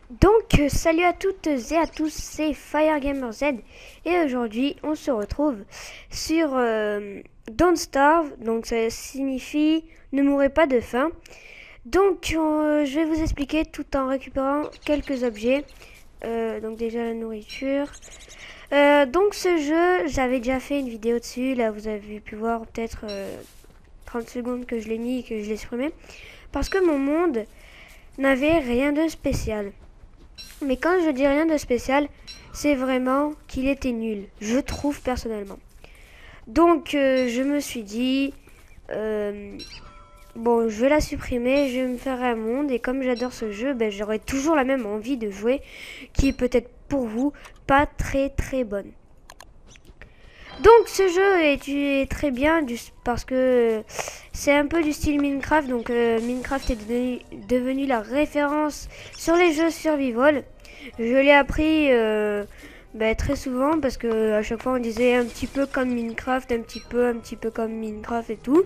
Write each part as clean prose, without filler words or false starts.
Donc, salut à toutes et à tous, c'est FireGamerZ et aujourd'hui on se retrouve sur Don't Starve, donc ça signifie ne mourrez pas de faim. Donc, je vais vous expliquer tout en récupérant quelques objets. Donc déjà la nourriture. Donc ce jeu, j'avais déjà fait une vidéo dessus, là vous avez pu voir peut-être 30 secondes que je l'ai mis et que je l'ai supprimé. Parce que mon monde n'avait rien de spécial. Mais quand je dis rien de spécial, c'est vraiment qu'il était nul, je trouve personnellement. Donc je me suis dit, bon je vais la supprimer, je vais me faire un monde et comme j'adore ce jeu, ben, j'aurai toujours la même envie de jouer qui est peut-être pour vous pas très bonne. Donc ce jeu est très bien parce que c'est un peu du style Minecraft. Donc Minecraft est devenu la référence sur les jeux survival. Je l'ai appris très souvent parce que à chaque fois on disait un petit peu comme Minecraft, un petit peu comme Minecraft et tout.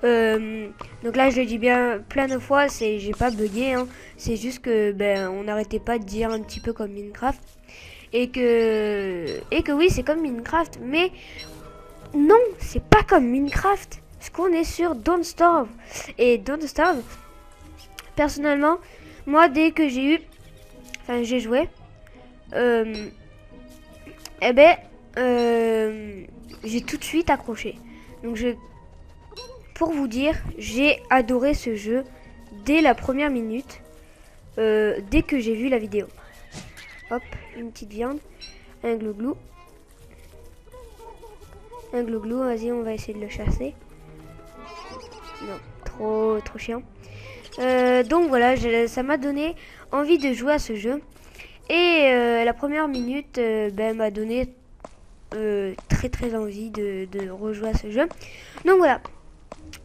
Donc là je le dis bien plein de fois, j'ai pas bugué, hein. C'est juste que on n'arrêtait pas de dire un petit peu comme Minecraft. Et que oui, c'est comme Minecraft, mais non, c'est pas comme Minecraft. Parce qu'on est sur Don't Starve. Et Don't Starve, personnellement, moi, dès que j'ai joué, j'ai tout de suite accroché. Donc, pour vous dire, j'ai adoré ce jeu dès la première minute, dès que j'ai vu la vidéo. Hop, une petite viande, un glouglou. Un glouglou, vas-y, on va essayer de le chasser. Non, trop chiant. Donc voilà, ça m'a donné envie de jouer à ce jeu. Et la première minute m'a donné très envie de rejouer à ce jeu. Donc voilà.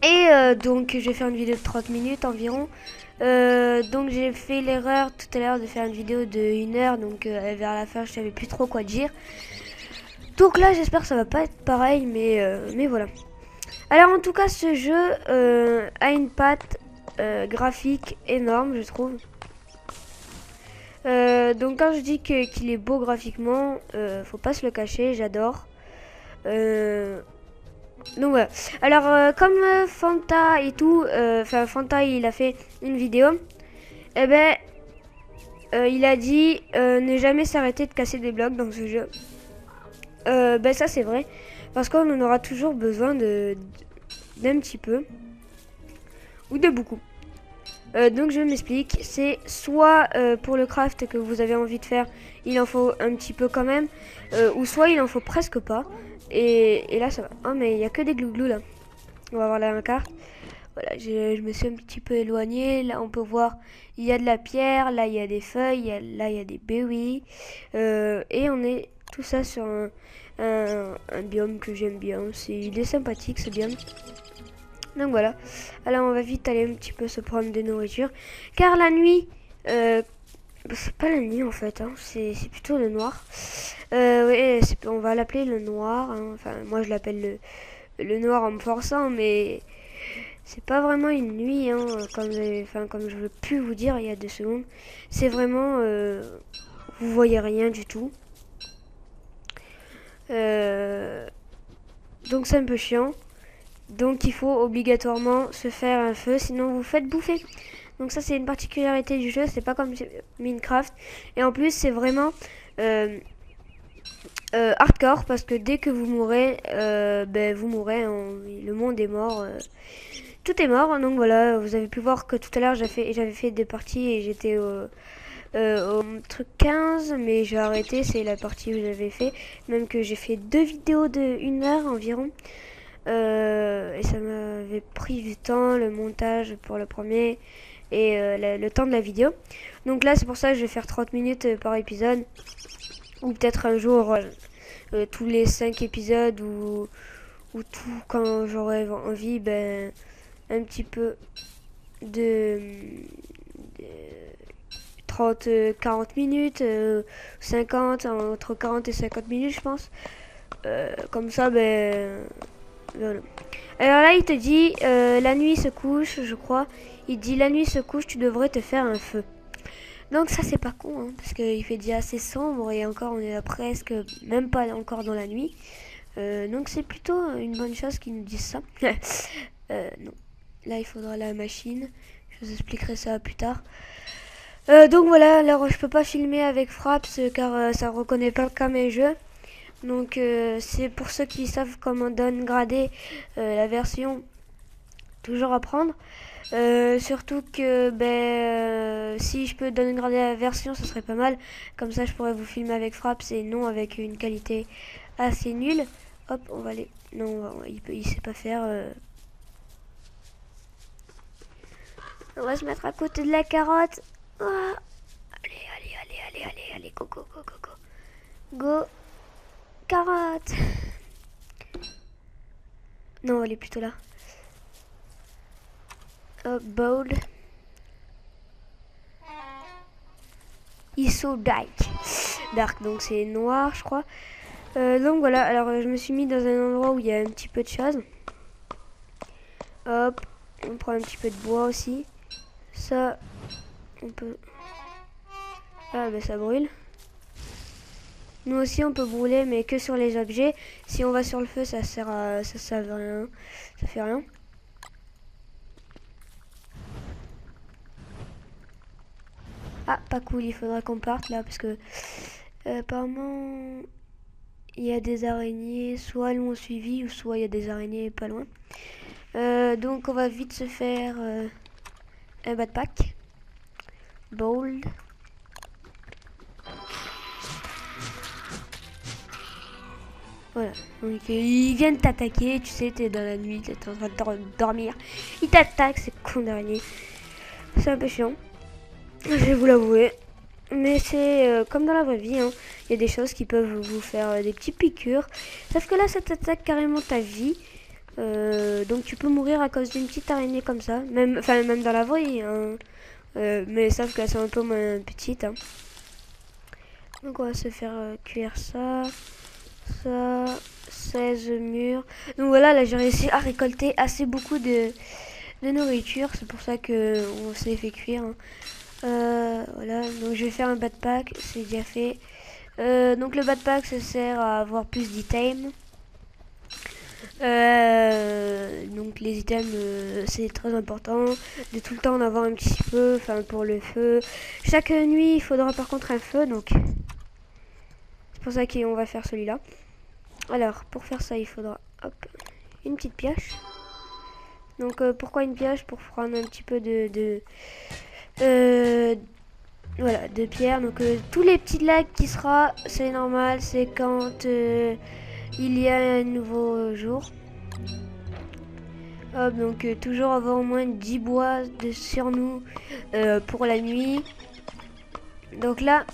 Et donc je vais faire une vidéo de 30 minutes environ. Donc j'ai fait l'erreur tout à l'heure de faire une vidéo de 1 heure. Donc vers la fin je savais plus trop quoi dire. Donc là j'espère que ça va pas être pareil, mais voilà. Alors en tout cas ce jeu a une patte graphique énorme, je trouve. Donc quand je dis qu'il est beau graphiquement, faut pas se le cacher, j'adore. Donc voilà. Alors comme Fanta et tout, Fanta il a fait une vidéo, et il a dit ne jamais s'arrêter de casser des blocs dans ce jeu. Ça c'est vrai, parce qu'on en aura toujours besoin d'un petit peu ou de beaucoup. Donc je m'explique, c'est soit pour le craft que vous avez envie de faire, il en faut un petit peu quand même, ou soit il en faut presque pas. Et là ça va. Oh mais il y a que des glouglous là. On va voir la carte. Voilà, je me suis un petit peu éloigné. Là on peut voir, il y a de la pierre, là il y a des feuilles, là il y a des berries. Et on est tout ça sur un biome que j'aime bien. Il est sympathique ce biome. Donc voilà, alors on va vite aller un petit peu se prendre de nourriture. Car la nuit, c'est pas la nuit en fait, hein, c'est plutôt le noir. Ouais, on va l'appeler le noir, hein. Enfin moi je l'appelle le noir en me forçant, mais c'est pas vraiment une nuit, hein, comme je veux plus vous dire il y a 2 secondes. C'est vraiment, vous voyez rien du tout. Donc c'est un peu chiant. Donc il faut obligatoirement se faire un feu, sinon vous faites bouffer. Donc ça c'est une particularité du jeu, c'est pas comme Minecraft. Et en plus c'est vraiment hardcore, parce que dès que vous mourrez, vous mourrez, le monde est mort. Tout est mort, donc voilà, vous avez pu voir que tout à l'heure j'avais fait des parties et j'étais au truc 15, mais j'ai arrêté, c'est la partie où j'avais fait. Même que j'ai fait 2 vidéos de 1 heure environ. Et ça m'avait pris du temps, le montage pour le premier et le temps de la vidéo. Donc là c'est pour ça que je vais faire 30 minutes par épisode, ou peut-être un jour tous les 5 épisodes, ou tout quand j'aurai envie, un petit peu de 30-40 minutes, 50, entre 40 et 50 minutes je pense. Comme ça voilà. Alors là il te dit la nuit se couche, je crois. Il dit la nuit se couche, tu devrais te faire un feu. Donc ça c'est pas con, hein, parce qu'il fait déjà assez sombre et encore on est là presque, même pas encore dans la nuit. Donc c'est plutôt une bonne chose qu'ils nous disent ça. Non. Là il faudra la machine. Je vous expliquerai ça plus tard. Donc voilà, alors je peux pas filmer avec Fraps car ça reconnaît pas comme un jeu. Donc c'est pour ceux qui savent comment downgrader la version, toujours à prendre. Surtout que si je peux downgrader la version, ça serait pas mal. Comme ça je pourrais vous filmer avec Fraps et non avec une qualité assez nulle. Hop, on va aller. Non, il sait pas faire. On va se mettre à côté de la carotte. Ah. Allez, go. Go, carotte. Non, elle est plutôt là. Hop, bold. ISO dark, donc c'est noir, je crois. Donc voilà, alors je me suis mis dans un endroit où il y a un petit peu de choses. Hop, on prend un petit peu de bois aussi. Ça, on peut... Ah, ça brûle. Nous aussi, on peut brûler, mais que sur les objets. Si on va sur le feu, ça sert à... ça sert à rien. Ça fait rien. Ah, pas cool, il faudra qu'on parte là, parce que... apparemment... il y a des araignées, soit elles m'ont suivi, ou soit il y a des araignées pas loin. Donc on va vite se faire un backpack. Bold. Voilà, donc ils viennent t'attaquer, tu sais, t'es dans la nuit, t'es en train de dormir. Ils t'attaquent, c'est con d'araignée. C'est un peu chiant, je vais vous l'avouer. Mais c'est comme dans la vraie vie, hein. Il y a des choses qui peuvent vous faire des petites piqûres. Sauf que là, ça t'attaque carrément ta vie. Donc tu peux mourir à cause d'une petite araignée comme ça. Même dans la vraie vie, hein. Mais sauf qu'elles sont un peu moins petites, hein. Donc on va se faire cuire ça. Ça, 16 murs. Donc voilà, là j'ai réussi à récolter assez beaucoup de nourriture. C'est pour ça que on s'est fait cuire, hein. Voilà, donc je vais faire un backpack, c'est déjà fait. Donc le backpack ça sert à avoir plus d'items. Donc les items c'est très important de tout le temps en avoir un petit peu, enfin pour le feu. Chaque nuit il faudra par contre un feu, donc c'est pour ça qu'on va faire celui-là. Alors pour faire ça il faudra hop, une petite pioche. Donc pourquoi une pioche? Pour prendre un petit peu voilà, de pierre. Donc tous les petits lacs qui sera, c'est normal, c'est quand il y a un nouveau jour. Hop, donc toujours avoir au moins 10 bois sur nous pour la nuit. Donc là,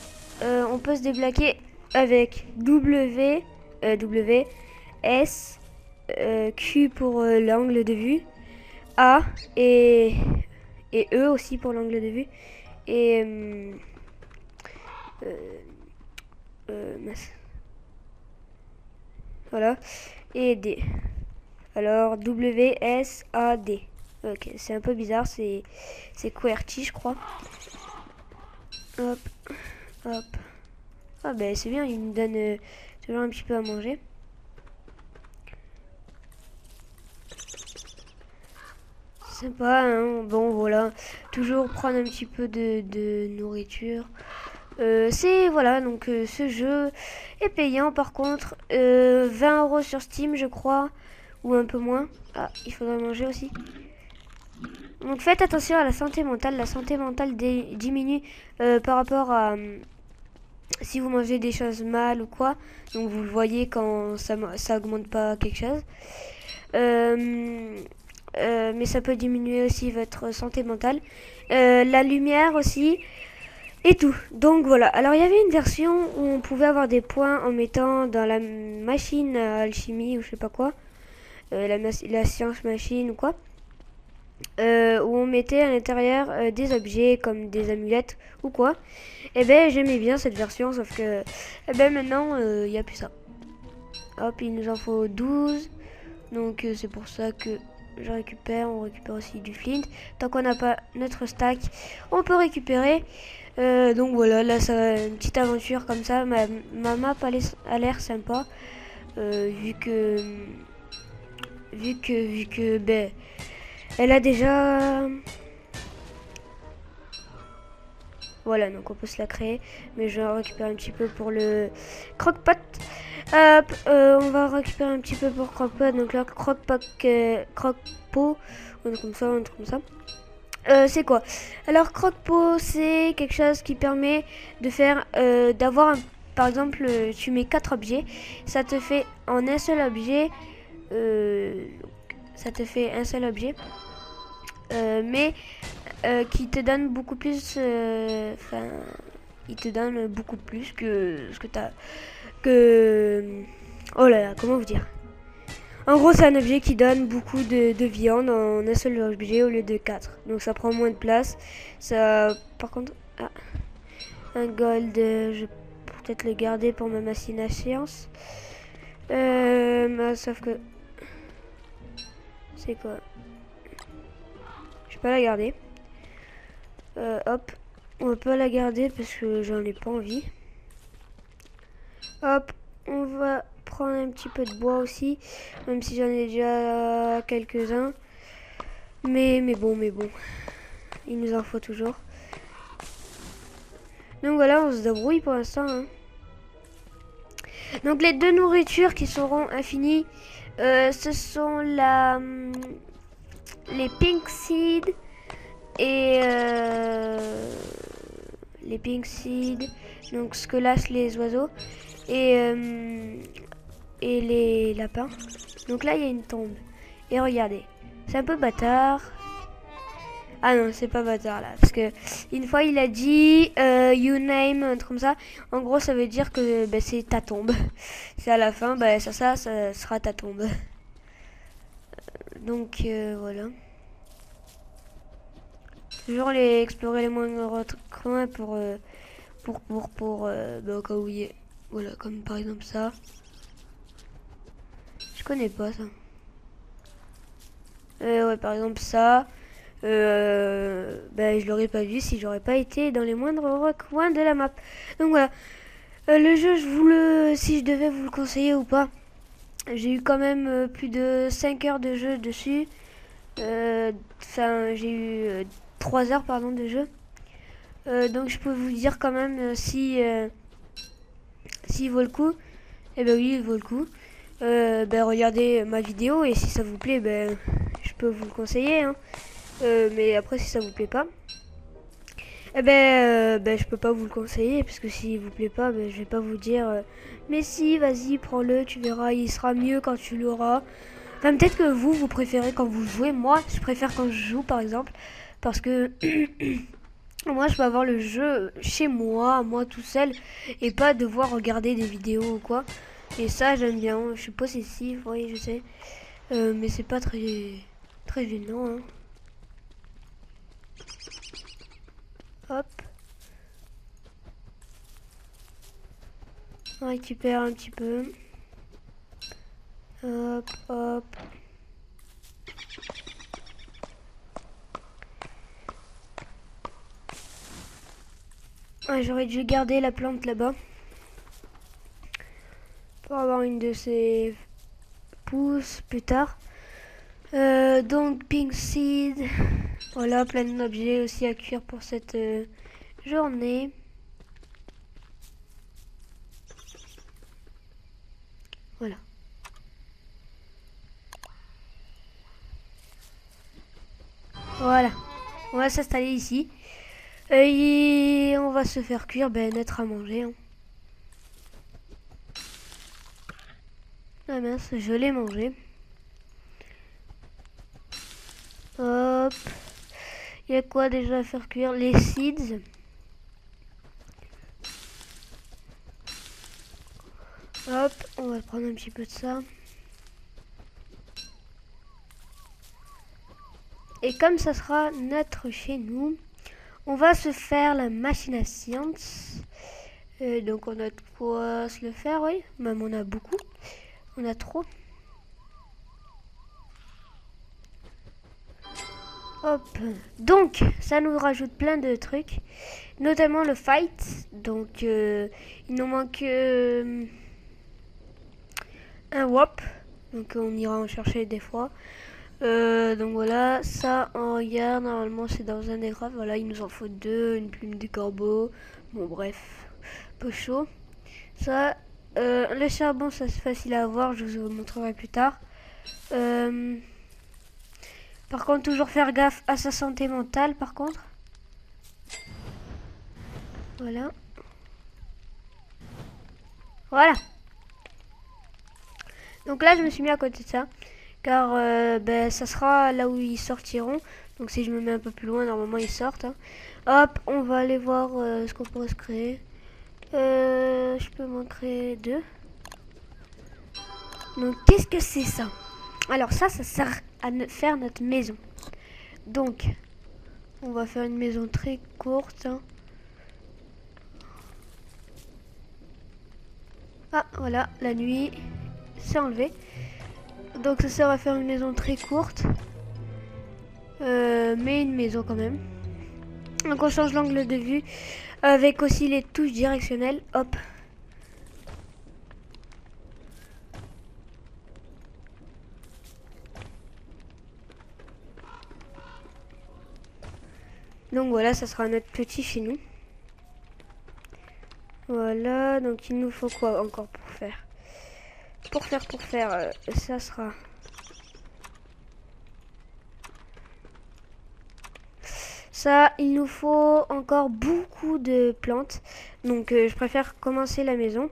on peut se débloquer avec W, S, Q pour l'angle de vue, A et E aussi pour l'angle de vue. Et voilà, et D. Alors W S A D. Ok, c'est un peu bizarre, c'est QWERTY je crois. Hop, hop. Ah ben c'est bien, il nous donne toujours un petit peu à manger. Sympa, hein. Bon voilà, toujours prendre un petit peu de nourriture. C'est voilà, donc ce jeu est payant par contre, 20 € sur Steam je crois, ou un peu moins. Ah, il faudrait manger aussi. Donc faites attention à la santé mentale. La santé mentale diminue par rapport à si vous mangez des choses mal ou quoi. Donc vous le voyez quand ça augmente pas quelque chose. Mais ça peut diminuer aussi votre santé mentale. La lumière aussi. Et tout. Donc voilà. Alors il y avait une version où on pouvait avoir des points en mettant dans la machine à alchimie ou je sais pas quoi. La science machine ou quoi. Où on mettait à l'intérieur des objets comme des amulettes ou quoi. Et ben j'aimais bien cette version, sauf que maintenant il n'y a plus ça. Hop, il nous en faut 12. Donc c'est pour ça que je récupère. On récupère aussi du flint. Tant qu'on n'a pas notre stack, on peut récupérer. Donc voilà, là ça va une petite aventure comme ça. Ma map a l'air sympa. Vu que ben, elle a déjà... Voilà, donc on peut se la créer. Mais je vais en récupérer un petit peu pour le croque-pot. Hop, on va récupérer un petit peu pour croque-pot. Donc là, croque-pot. On est comme ça, on est comme ça. C'est quoi? Alors croque-pot, c'est quelque chose qui permet de faire, d'avoir, par exemple, tu mets 4 objets. Ça te fait en un seul objet. Ça te fait un seul objet. Mais qui te donne beaucoup plus, enfin, il te donne beaucoup plus que ce que t'as, oh là là, comment vous dire? En gros, c'est un objet qui donne beaucoup de viande en un seul objet au lieu de 4. Donc ça prend moins de place. Ça, par contre, un gold, je vais peut-être le garder pour ma machine à science. Sauf que, c'est quoi? Je vais pas la garder. Hop, on va pas la garder parce que j'en ai pas envie. Hop, on va prendre un petit peu de bois aussi, même si j'en ai déjà quelques-uns. Mais bon, il nous en faut toujours. Donc voilà, on se débrouille pour l'instant. Hein. Donc les deux nourritures qui seront infinies, ce sont les pink seeds et les pink seeds, donc ce que lâchent les oiseaux, et les lapins. Donc là il y a une tombe. Et regardez, c'est un peu bâtard. Ah non, c'est pas bâtard là. Parce que une fois il a dit you name, un truc comme ça. En gros, ça veut dire que bah, c'est ta tombe. C'est à la fin, bah, ça sera ta tombe. Donc voilà. Toujours explorer les moindres coins pour bah, au cas où il y est. Voilà, comme par exemple ça. Je connais pas ça. Ouais, par exemple ça. Je l'aurais pas vu si j'aurais pas été dans les moindres recoins de la map. Donc voilà. Le jeu, si je devais vous le conseiller ou pas, j'ai eu quand même plus de 5 heures de jeu dessus. J'ai eu 3 heures pardon de jeu. Donc je peux vous dire quand même s'il vaut le coup. Eh ben oui, il vaut le coup. Regardez ma vidéo et si ça vous plaît, je peux vous le conseiller. Hein. Mais après si ça vous plaît pas, je peux pas vous le conseiller parce que s'il vous plaît pas, je vais pas vous dire mais si, vas-y, prends-le, tu verras, il sera mieux quand tu l'auras. Enfin, peut-être que vous préférez quand vous jouez. Moi, je préfère quand je joue, par exemple, parce que moi, je peux avoir le jeu chez moi tout seul, et pas devoir regarder des vidéos ou quoi. Et ça, j'aime bien. Je suis possessif, oui, je sais, mais c'est pas très gênant. Hein. Hop. On récupère un petit peu. Hop, hop. Ah, j'aurais dû garder la plante là-bas. Pour avoir une de ces pousses plus tard. Donc, pink seed. Voilà, plein d'objets aussi à cuire pour cette journée. Voilà. Voilà. On va s'installer ici. Et on va se faire cuire notre à manger. Hein. Ah mince, je l'ai mangé. Hop. Il y a quoi déjà à faire cuire? Les seeds. Hop, on va prendre un petit peu de ça. Et comme ça sera notre chez nous, on va se faire la machine à science. Donc on a de quoi se le faire, oui. Même on a beaucoup. On a trop. Hop. Donc, ça nous rajoute plein de trucs, notamment le fight. Donc, il nous manque un WAP. Donc, on ira en chercher des fois. Donc voilà, ça, on regarde, normalement c'est dans un des crafts. Voilà, il nous en faut 2, une plume du corbeau. Bon, bref, peu chaud. Ça, le charbon, ça c'est facile à avoir, je vous montrerai plus tard. Par contre, toujours faire gaffe à sa santé mentale, par contre. Voilà. Voilà. Donc là, je me suis mis à côté de ça. Car ben, ça sera là où ils sortiront. Donc si je me mets un peu plus loin, normalement ils sortent. Hein. Hop, on va aller voir ce qu'on pourrait se créer. Je peux m'en créer 2. Donc qu'est-ce que c'est ça? Alors ça sert à faire notre maison. Donc, on va faire une maison très courte. Hein. Ah, voilà, la nuit, c'est enlevé. Donc ça sert à faire une maison très courte. Mais une maison quand même. Donc on change l'angle de vue avec aussi les touches directionnelles. Hop. Donc voilà, ça sera notre petit chez nous. Voilà, donc il nous faut quoi encore pour faire? Pour faire, ça sera... Ça, il nous faut encore beaucoup de plantes. Donc je préfère commencer la maison.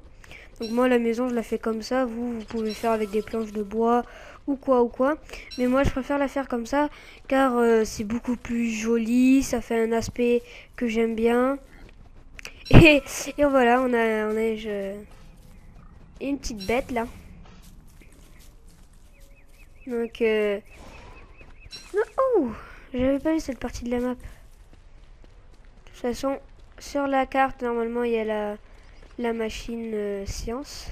Donc moi la maison je la fais comme ça. Vous pouvez faire avec des planches de bois ou quoi. Mais moi je préfère la faire comme ça. Car c'est beaucoup plus joli. Ça fait un aspect que j'aime bien. Et voilà, on a une petite bête là. Donc oh, j'avais pas vu cette partie de la map. De toute façon, sur la carte, normalement, il y a la machine science.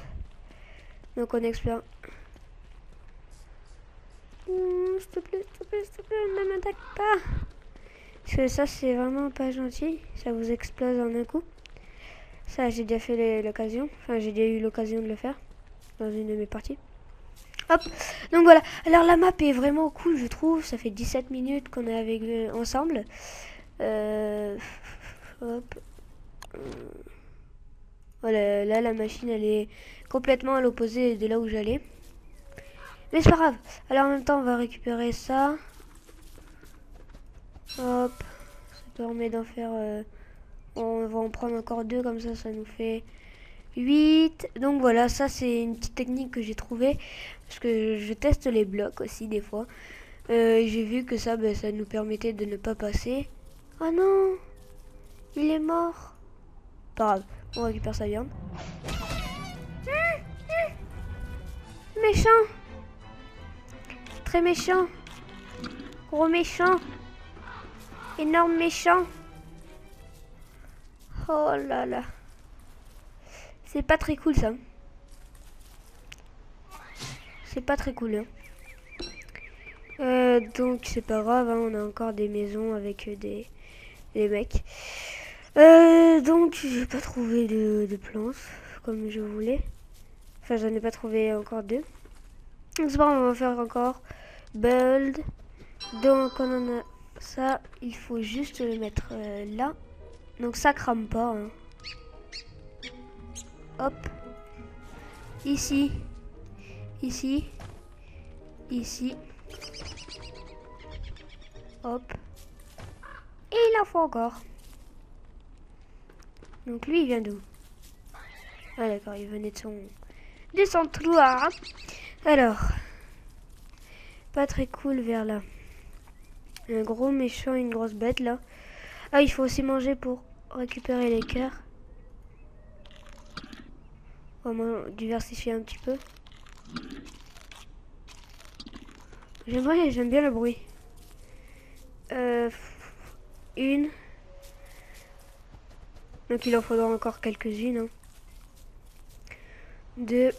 Donc on explore. S'il te plaît, ne m'attaque pas. Parce que ça, c'est vraiment pas gentil. Ça vous explose en un coup. Ça, j'ai déjà fait l'occasion. Enfin, j'ai déjà eu l'occasion de le faire dans une de mes parties. Hop, donc voilà. Alors la map est vraiment cool, je trouve. Ça fait 17 minutes qu'on est avec ensemble. Hop. Voilà, là la machine elle est complètement à l'opposé de là où j'allais. Mais c'est pas grave. Alors en même temps on va récupérer ça. Hop. Ça permet d'en faire... on va en prendre encore 2 comme ça nous fait 8. Donc voilà, ça c'est une petite technique que j'ai trouvée. Parce que je teste les blocs aussi des fois. J'ai vu que ça, ben, ça nous permettait de ne pas passer. Oh non, il est mort. Pas grave, on récupère sa viande. Méchant. Très méchant. Gros méchant. Énorme méchant. Oh là là. C'est pas très cool ça. C'est pas très cool. Hein. Donc c'est pas grave, hein, on a encore des maisons avec des mecs. Donc j'ai pas trouvé de planches comme je voulais. Enfin j'en ai pas trouvé encore 2. Donc c'est pas grave, on va faire encore build. Donc on en a ça, il faut juste le mettre là. Donc ça crame pas. Hein. Hop. Ici. Ici. Ici. Hop. Et il en faut encore. Donc lui il vient d'où? Ah d'accord, il venait de son trou. Alors. Pas très cool vers là. Un gros méchant, une grosse bête là. Ah, il faut aussi manger pour récupérer les cœurs. On va diversifier un petit peu. J'aime bien le bruit. Une. Donc il en faudra encore quelques-unes. Hein. 2.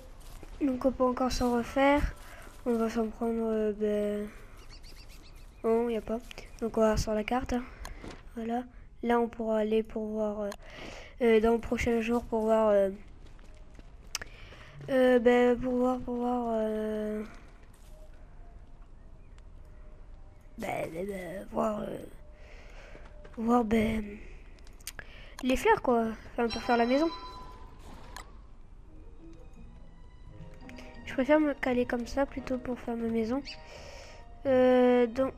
Donc on peut encore s'en refaire. On va s'en prendre... non, il n'y a pas. Donc on va sur la carte. Hein. Voilà. Là on pourra aller pour voir dans le prochain jour pour voir voir les fleurs quoi. Enfin pour faire la maison. Je préfère me caler comme ça plutôt pour faire ma maison. Donc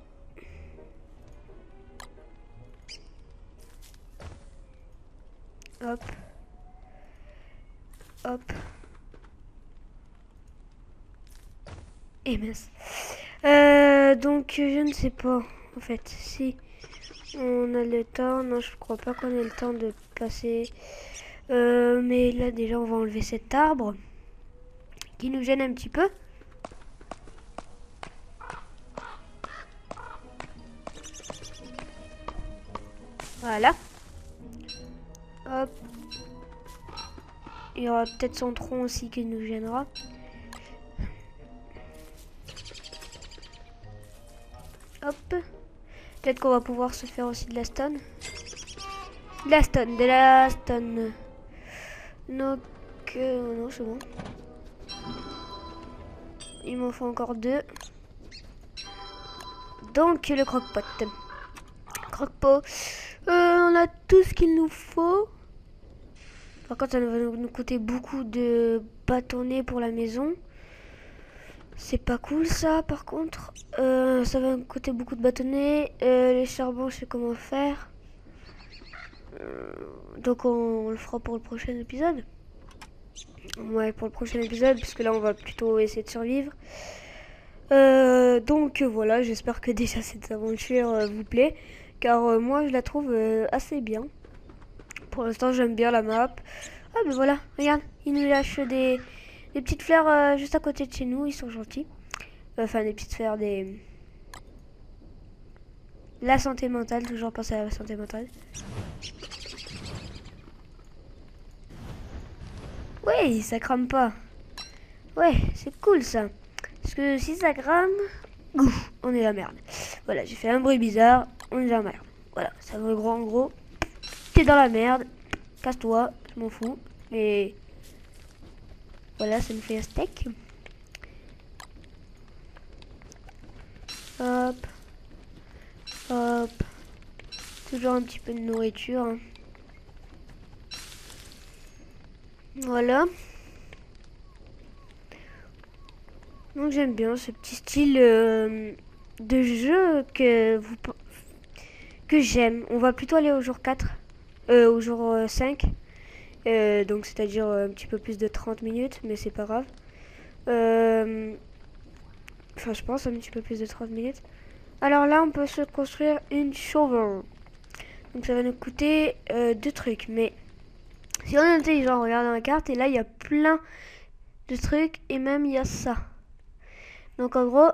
hop. Hop. Et mince. Donc je ne sais pas en fait si on a le temps. Non, je crois pas qu'on ait le temps de passer. Mais là déjà on va enlever cet arbre qui nous gêne un petit peu. Voilà. Hop. Il y aura peut-être son tronc aussi qui nous gênera. Hop. Peut-être qu'on va pouvoir se faire aussi de la stone. De la stone. Donc, non, c'est bon. Il m'en faut encore 2. Donc, le croque-pot. Croque-pot. On a tout ce qu'il nous faut. Par contre, ça va nous coûter beaucoup de bâtonnets pour la maison. C'est pas cool ça, par contre. Ça va nous coûter beaucoup de bâtonnets. Les charbons, je sais comment faire. Donc on le fera pour le prochain épisode. Ouais, pour le prochain épisode, puisque là on va plutôt essayer de survivre. Donc voilà, j'espère que déjà cette aventure vous plaît. Car moi je la trouve assez bien. Pour l'instant j'aime bien la map. Ah ben voilà, regarde, il nous lâche des petites fleurs juste à côté de chez nous, ils sont gentils. Enfin des petites fleurs, la santé mentale, toujours penser à la santé mentale. Ouais, ça crame pas. Ouais, c'est cool ça. Parce que si ça crame, on est la merde. Voilà, j'ai fait un bruit bizarre, on est la merde. Voilà, ça veut en gros, t'es dans la merde, casse-toi, je m'en fous. Et voilà, ça nous fait un steak. Hop. Hop. Toujours un petit peu de nourriture. Hein. Voilà. Donc j'aime bien ce petit style de jeu que j'aime. On va plutôt aller au jour 4. Au jour 5. Donc c'est-à-dire un petit peu plus de 30 minutes, mais c'est pas grave. Enfin je pense un petit peu plus de 30 minutes. Alors là on peut se construire une shovel. Donc ça va nous coûter 2 trucs. Mais si on est intelligent, on regarde dans la carte et là il y a plein de trucs et même il y a ça. Donc en gros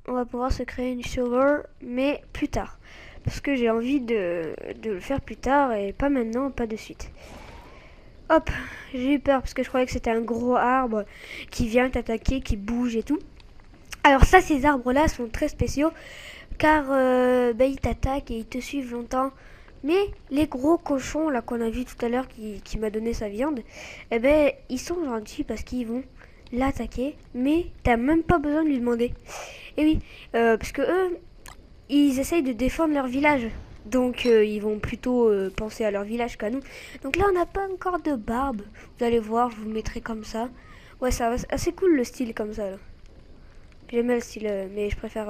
on va pouvoir se créer une shovel mais plus tard. Parce que j'ai envie de le faire plus tard et pas maintenant, pas de suite. Hop, j'ai eu peur parce que je croyais que c'était un gros arbre qui vient t'attaquer, qui bouge et tout. Alors ça, ces arbres-là sont très spéciaux car ils t'attaquent et ils te suivent longtemps. Mais les gros cochons là qu'on a vu tout à l'heure qui m'a donné sa viande, eh ben ils sont gentils parce qu'ils vont l'attaquer, mais t'as même pas besoin de lui demander. Et oui, parce que eux, ils essayent de défendre leur village. Donc ils vont plutôt penser à leur village qu'à nous. Donc là on n'a pas encore de barbe. Vous allez voir, je vous mettrai comme ça. Ouais, ça va, assez cool le style comme ça là. J'aime bien le style, mais je préfère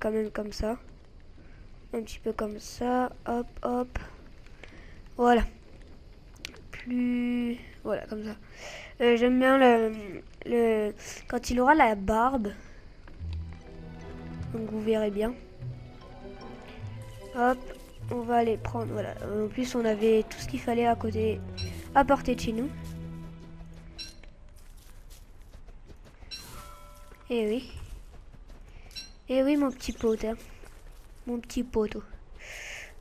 quand même comme ça. Un petit peu comme ça. Hop, hop. Voilà. Plus... Voilà, comme ça. J'aime bien quand il aura la barbe. Donc vous verrez bien. Hop. On va aller prendre, voilà. En plus, on avait tout ce qu'il fallait à côté, à portée de chez nous. Et oui. Et oui, mon petit pote. Hein. Mon petit poteau.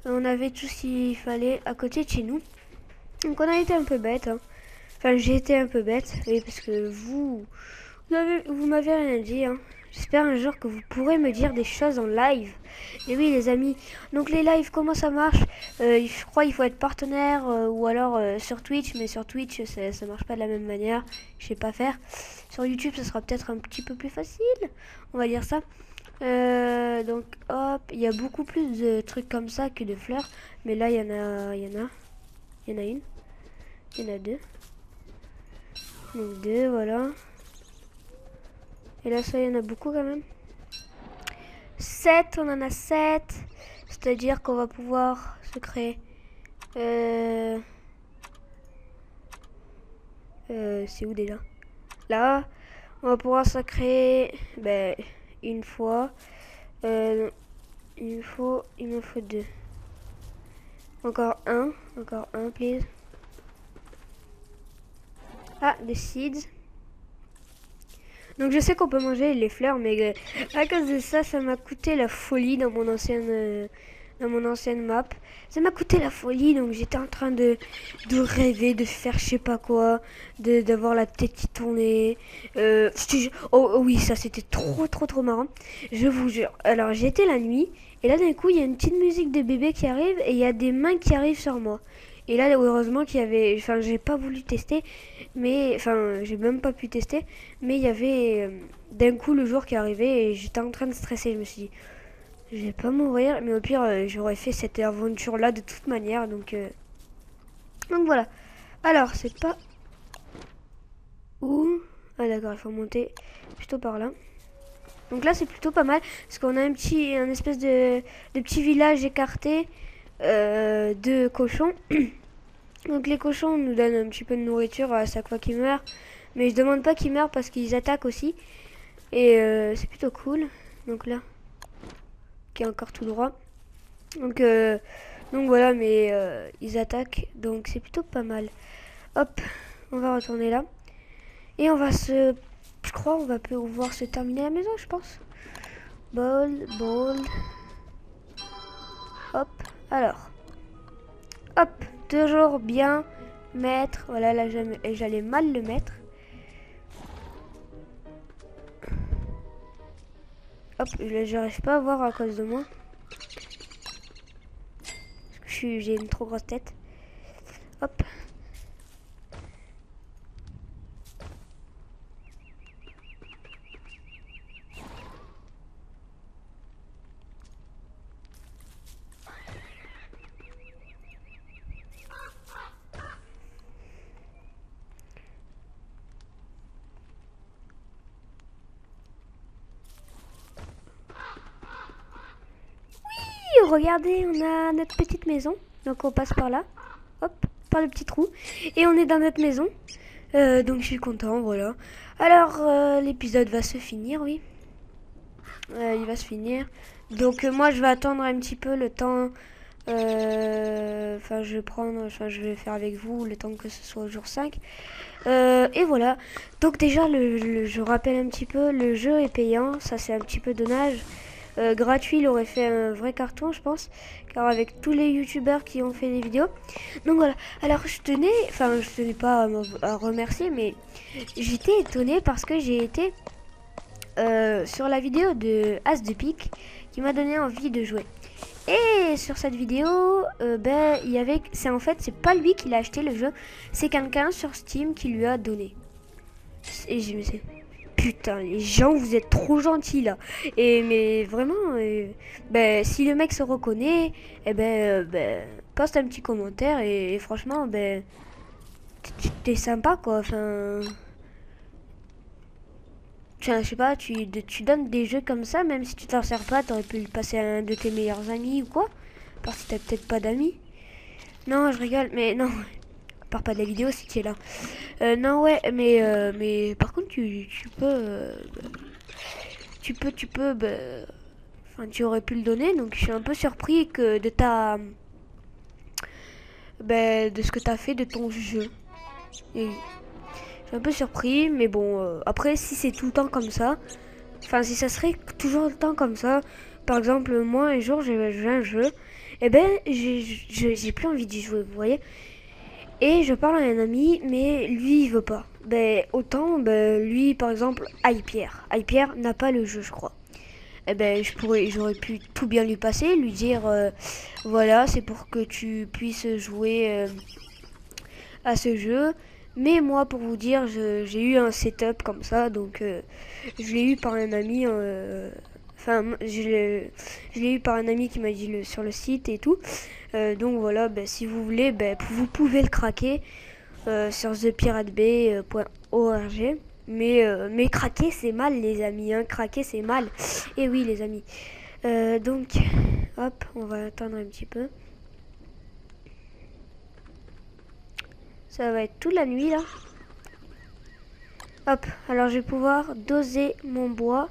On avait tout ce qu'il fallait à côté de chez nous. Donc on a été un peu bête. Hein. Enfin, j'ai été un peu bête. Oui, parce que vous m'avez rien dit. Hein. J'espère un jour que vous pourrez me dire des choses en live. Et oui les amis, donc les lives comment ça marche? Je crois qu'il faut être partenaire ou alors sur Twitch, mais sur Twitch ça marche pas de la même manière, je sais pas faire. Sur YouTube ça sera peut-être un petit peu plus facile, on va dire ça. Donc hop, il y a beaucoup plus de trucs comme ça que de fleurs, mais là il y en a une, il y en a deux. Donc deux, voilà. Et là, ça, il y en a beaucoup quand même. 7, on en a 7. C'est-à-dire qu'on va pouvoir se créer. C'est où déjà? Là, on va pouvoir se créer une fois. Il me faut 2. Encore un, please. Ah, des seeds. Donc je sais qu'on peut manger les fleurs, mais à cause de ça, ça m'a coûté la folie dans mon ancienne map. Ça m'a coûté la folie, donc j'étais en train de rêver, de faire je sais pas quoi, d'avoir la tête qui tournait. Oh oui, ça c'était trop marrant. Je vous jure. Alors j'étais la nuit, et là d'un coup il y a une petite musique de bébé qui arrive, et il y a des mains qui arrivent sur moi. Et là, heureusement qu'il y avait... Enfin, j'ai pas voulu tester, mais... Enfin, j'ai même pas pu tester, mais il y avait d'un coup le jour qui arrivait et j'étais en train de stresser. Je me suis dit, je vais pas mourir, mais au pire, j'aurais fait cette aventure-là de toute manière, donc voilà. Alors, c'est pas... Où? Ah d'accord, il faut monter plutôt par là. Donc là, c'est plutôt pas mal, parce qu'on a un espèce de petit village écarté de cochons. Donc les cochons nous donnent un petit peu de nourriture à chaque fois qu'ils meurent. Mais je demande pas qu'ils meurent parce qu'ils attaquent aussi. Et c'est plutôt cool. Donc là, qui est encore tout droit. Donc voilà, mais ils attaquent. Donc c'est plutôt pas mal. Hop, on va retourner là. Et on va se... Je crois on va pouvoir se terminer la maison, je pense. Bold. Hop, alors. Hop, toujours bien mettre. Voilà, là j'allais mal le mettre. Hop, j'arrive pas à voir à cause de moi. Parce que j'ai une trop grosse tête. Hop. Regardez, on a notre petite maison. Donc on passe par là. Hop, par le petit trou. Et on est dans notre maison. Donc je suis content, voilà. Alors, l'épisode va se finir, oui. Il va se finir. Donc moi, je vais attendre un petit peu le temps. Enfin, je vais faire avec vous le temps que ce soit au jour 5. Et voilà. Donc déjà, je rappelle un petit peu, le jeu est payant. Ça, c'est un petit peu dommage. Gratuit, il aurait fait un vrai carton, je pense, car avec tous les youtubeurs qui ont fait des vidéos. Donc voilà. Alors je tenais pas à remercier, mais j'étais étonnée parce que j'ai été sur la vidéo de As de Pique qui m'a donné envie de jouer. Et sur cette vidéo, c'est pas lui qui l'a acheté le jeu, c'est quelqu'un sur Steam qui lui a donné. Et je me suis dit, putain, les gens, vous êtes trop gentils là. Mais vraiment, si le mec se reconnaît, poste un petit commentaire et franchement, t'es sympa quoi. Enfin, je sais pas, tu donnes des jeux comme ça, même si tu t'en sers pas, t'aurais pu le passer à un de tes meilleurs amis ou quoi. Parce que t'as peut-être pas d'amis. Non, je rigole, mais non. Part pas de la vidéo si tu es là. Non ouais, mais par contre tu peux enfin tu aurais pu le donner, donc je suis un peu surpris que de ce que t'as fait de ton jeu. Et je suis un peu surpris, mais bon après si c'est tout le temps comme ça, enfin si ça serait toujours le temps comme ça, par exemple moi un jour j'ai joué à un jeu, et j'ai plus envie d'y jouer, vous voyez. Et je parle à un ami, mais lui il veut pas. Ben autant, ben, lui par exemple, Hypierre. Hypierre n'a pas le jeu, je crois. Eh ben j'aurais pu tout bien lui passer, lui dire voilà, c'est pour que tu puisses jouer à ce jeu. Mais moi, pour vous dire, j'ai eu un setup comme ça, donc je l'ai eu par un ami. Enfin, je l'ai eu par un ami qui m'a dit sur le site et tout. Donc voilà, ben, si vous voulez, ben, vous pouvez le craquer sur thepiratebay.org. Mais craquer c'est mal, les amis, hein. Craquer c'est mal. Et oui, les amis. Donc, hop, on va attendre un petit peu. Ça va être toute la nuit là. Hop, alors je vais pouvoir doser mon bois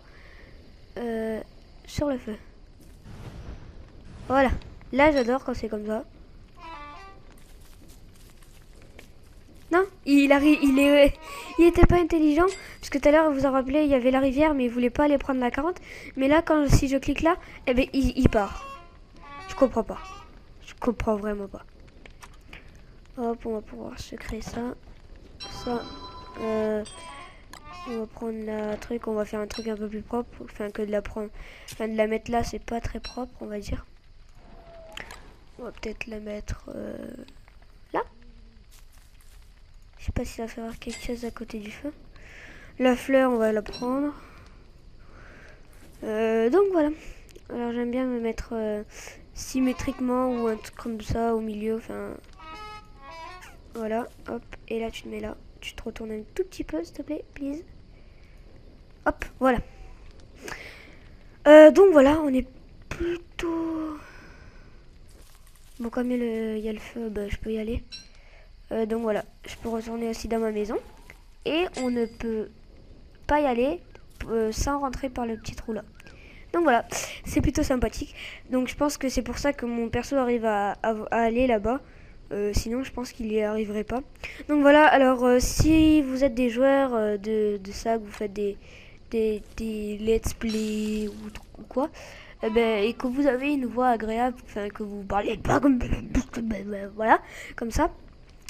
sur le feu. Voilà, là j'adore quand c'est comme ça. Non, il était pas intelligent parce que tout à l'heure vous en rappelez, il y avait la rivière mais il voulait pas aller prendre la carotte. Mais là si je clique là, eh ben il part. Je comprends pas. Je comprends vraiment pas. Hop, on va pouvoir se créer ça. Ça. On va prendre la truc, on va faire un truc un peu plus propre. Enfin que de la prendre. Enfin de la mettre là, c'est pas très propre, on va dire. On va peut-être la mettre là. Je sais pas si ça va faire quelque chose à côté du feu. La fleur, on va la prendre. Donc voilà. Alors j'aime bien me mettre symétriquement ou un truc comme ça au milieu. Enfin voilà, hop. Et là tu te mets là. Tu te retournes un tout petit peu, s'il te plaît, please. Hop, voilà. Donc voilà, on est plutôt... Bon, comme il y a le feu, bah, je peux y aller. Donc voilà, je peux retourner aussi dans ma maison. Et on ne peut pas y aller sans rentrer par le petit trou là. Donc voilà, c'est plutôt sympathique. Donc je pense que c'est pour ça que mon perso arrive à aller là-bas. Sinon je pense qu'il n'y arriverait pas. Donc voilà, alors si vous êtes des joueurs de ça, que vous faites des let's play ou quoi, et que vous avez une voix agréable, enfin que vous parlez pas comme voilà, comme ça,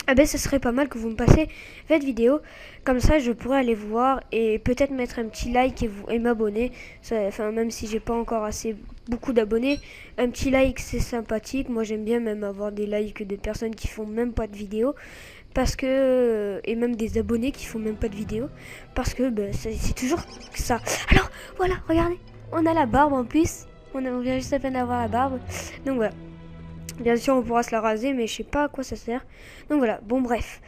ce serait pas mal que vous me passiez votre vidéo, comme ça je pourrais aller voir et peut-être mettre un petit like et m'abonner. Enfin, même si j'ai pas encore assez beaucoup d'abonnés, un petit like c'est sympathique. Moi j'aime bien même avoir des likes de personnes qui font même pas de vidéos, parce que et même des abonnés qui font même pas de vidéos, parce que c'est toujours ça. Alors voilà, regardez, on a la barbe en plus, on vient juste à peine d'avoir la barbe. Donc voilà, bien sûr on pourra se la raser, mais je sais pas à quoi ça sert. Donc voilà, bon bref,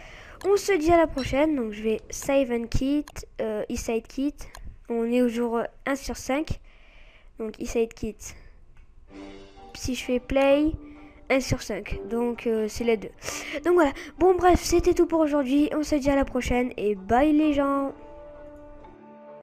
on se dit à la prochaine. Donc je vais save and quit, Eastside Kit. On est au jour 1 sur 5. Donc Eastside Kit, si je fais play, 1 sur 5, donc c'est les deux. Donc voilà, bon bref, c'était tout pour aujourd'hui, on se dit à la prochaine et bye les gens.